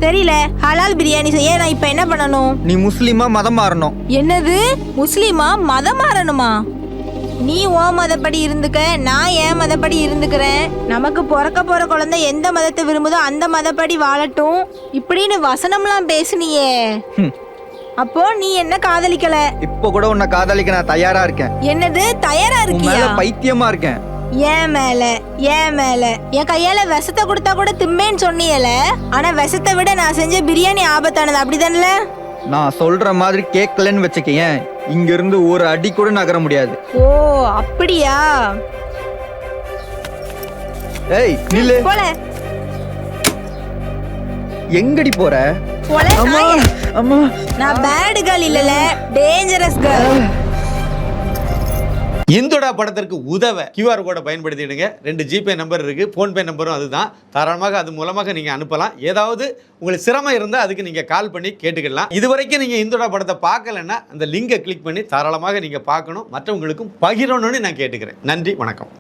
தெரியல. ஹலால் பிரியாணி செய்ய நான் இப்ப என்ன பண்ணணும்? நீ முஸ்லீமா மதம் மாறணும். என்னது? முஸ்லீமா மதம் மாறணுமா? நீ ஓ மதப்படி இருந்துக்க, நான் ஏன் மதப்படி இருந்துக்கிறேன். நமக்கு பிறக்க போற குழந்தை எந்த மதத்தை விரும்புதோ அந்த மதப்படி வாழட்டும் இப்படின்னு வசனம்லாம் பேசுனியே. அப்போ நீ என்ன காதலிக்கல? இப்போ கூட உன்னை காதலிக்க நான் தயாரா இருக்கேன். என்னது தயாரா உன் இருக்கியா? மேல பைத்தியமா இருக்கேன். ஏன் மேல என் கையால விஷத்தை கொடுத்தா கூட திம்மேன்னு சொன்னியல. ஆனா விஷத்தை விட நான் செஞ்ச பிரியாணி ஆபத்தானது, அப்படிதானல? நான் சொல்ற மாதிரி கேட்கலன்னு வச்சுக்கேன், இங்க இருந்து ஒரு அடி கூட நகர முடியாது. ஓ அப்படியா? ஏய் நில்லு. போல எங்கடி போற? போல அம்மா நாயே. அம்மா. நான் பேட் கேர்ள் இல்லல, டேஞ்சரஸ் கேர்ள். இந்துடா படத்திற்கு உதவ QR கோடை பயன்படுத்திடுங்க. 2 ஜிபே நம்பர் இருக்குது, ஃபோன்பே நம்பரும் அதுதான். தாராளமாக அது மூலமாக நீங்கள் அனுப்பலாம். ஏதாவது உங்களுக்கு சிரமம் இருந்தால் அதுக்கு நீங்கள் கால் பண்ணி கேட்டுக்கலாம். இது வரைக்கும் நீங்கள் இந்துடா படத்தை பார்க்கலன்னா அந்த லிங்கை கிளிக் பண்ணி தாராளமாக நீங்கள் பார்க்கணும், மற்றவங்களுக்கும் பகிரணும்னு நான் கேட்டுக்கிறேன். நன்றி, வணக்கம்.